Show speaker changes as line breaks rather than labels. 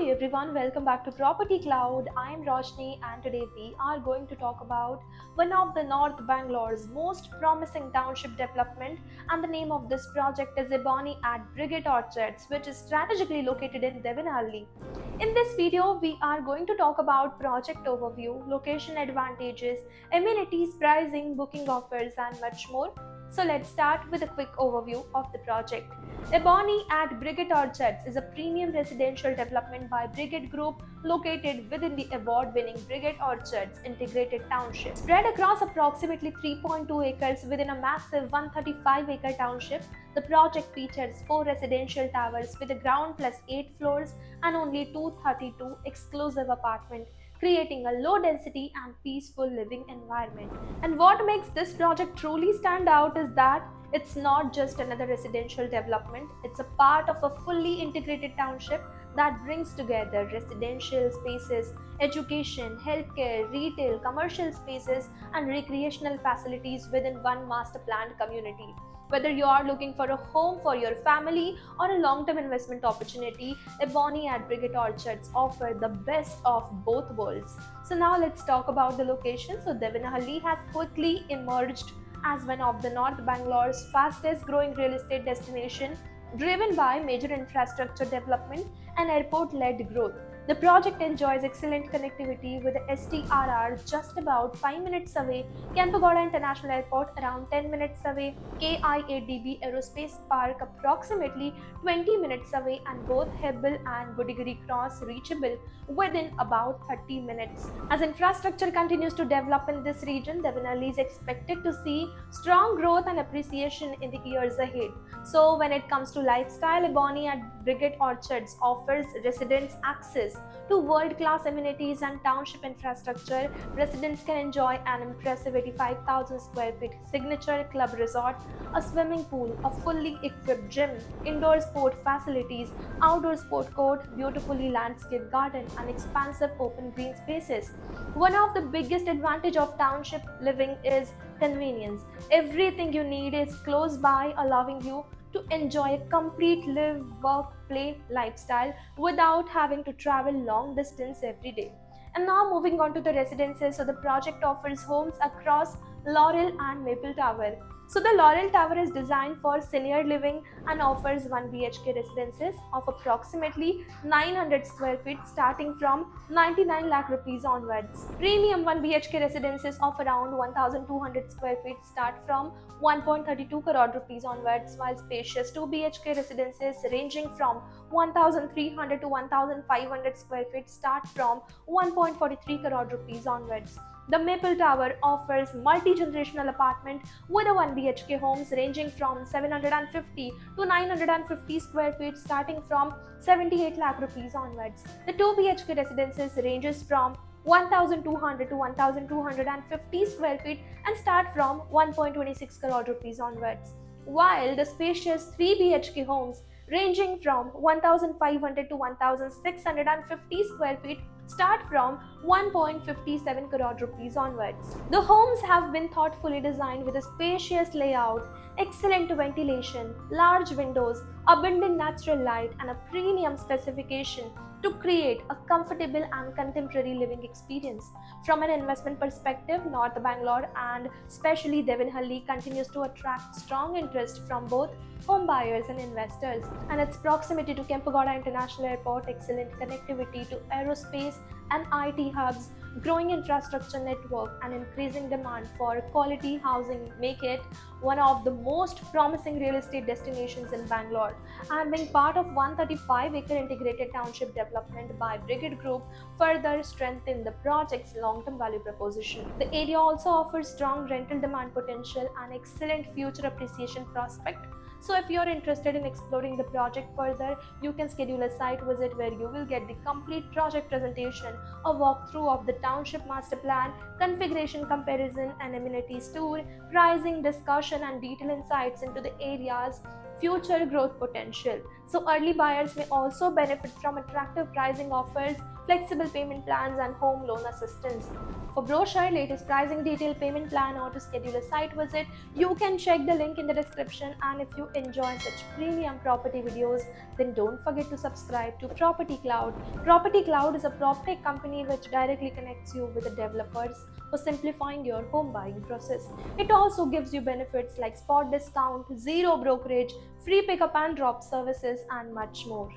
Hi everyone, welcome back to Property Cloud. I am Roshni and today we are going to talk about one of the North Bangalore's most promising township development, and the name of this project is Ebony at Brigade Orchards, which is strategically located in Devanahalli. In this video, we are going to talk about project overview, location advantages, amenities, pricing, booking offers and much more. So let's start with a quick overview of the project. Ebony at Brigade Orchards is a premium residential development by Brigade Group located within the award-winning Brigade Orchards integrated township. Spread across approximately 3.2 acres within a massive 135-acre township, the project features 4 residential towers with a ground plus 8 floors and only 232 exclusive apartments, creating a low density and peaceful living environment. And what makes this project truly stand out is that it's not just another residential development, it's a part of a fully integrated township that brings together residential spaces, education, healthcare, retail, commercial spaces, and recreational facilities within one master planned community. Whether you are looking for a home for your family or a long-term investment opportunity, Ebony at Brigade Orchards offer the best of both worlds. So now let's talk about the location. So Devanahalli has quickly emerged as one of the North Bangalore's fastest growing real estate destination, driven by major infrastructure development and airport-led growth. The project enjoys excellent connectivity with the STRR just about 5 minutes away, Kempegowda International Airport around 10 minutes away, KIADB Aerospace Park approximately 20 minutes away, and both Hebbil and Budigiri Cross reachable within about 30 minutes. As infrastructure continues to develop in this region, Devanahalli is expected to see strong growth and appreciation in the years ahead. So when it comes to lifestyle, Ebony at Brigade Orchards offers residents access to world-class amenities and township infrastructure. Residents can enjoy an impressive 85,000 square feet signature club resort, a swimming pool, a fully equipped gym, indoor sport facilities, outdoor sport court, beautifully landscaped garden, and expansive open green spaces. One of the biggest advantage of township living is convenience. Everything you need is close by, allowing you to enjoy a complete live, work, play lifestyle without having to travel long distance every day. And now moving on to the residences. So the project offers homes across Laurel and Maple Tower. So the Laurel Tower is designed for senior living and offers 1 BHK residences of approximately 900 square feet starting from 99 lakh rupees onwards. Premium 1 BHK residences of around 1200 square feet start from 1.32 crore rupees onwards, while spacious 2 BHK residences ranging from 1300 to 1500 square feet start from 1.43 crore rupees onwards. The Maple Tower offers multi-generational apartment with a 1 BHK homes ranging from 750 to 950 square feet starting from 78 lakh rupees onwards. The 2 BHK residences ranges from 1200 to 1250 square feet and start from 1.26 crore rupees onwards, while the spacious 3 BHK homes ranging from 1500 to 1650 square feet start from 1.57 crore rupees onwards. The homes have been thoughtfully designed with a spacious layout, excellent ventilation, large windows, abundant natural light, and a premium specification to create a comfortable and contemporary living experience. From an investment perspective, North Bangalore and especially Devanahalli continues to attract strong interest from both home buyers and investors, and its proximity to Kempegowda International Airport, excellent connectivity to aerospace and IT hubs, growing infrastructure network, and increasing demand for quality housing make it one of the most promising real estate destinations in Bangalore. And being part of 135-acre integrated township development by Brigade Group further strengthen the project's long-term value proposition. The area also offers strong rental demand potential and excellent future appreciation prospect. So if you're interested in exploring the project further, you can schedule a site visit where you will get the complete project presentation, a walkthrough of the township master plan, configuration comparison and amenities tour, pricing discussion and detailed insights into the area's future growth potential. So, early buyers may also benefit from attractive pricing offers, flexible payment plans, and home loan assistance. For brochure, latest pricing, detailed payment plan, or to schedule a site visit, you can check the link in the description. And if you enjoy such premium property videos, then don't forget to subscribe to Property Cloud. Property Cloud is a PropTech company which directly connects you with the developers for simplifying your home buying process. It also gives you benefits like spot discount, zero brokerage, free pickup and drop services, and much more.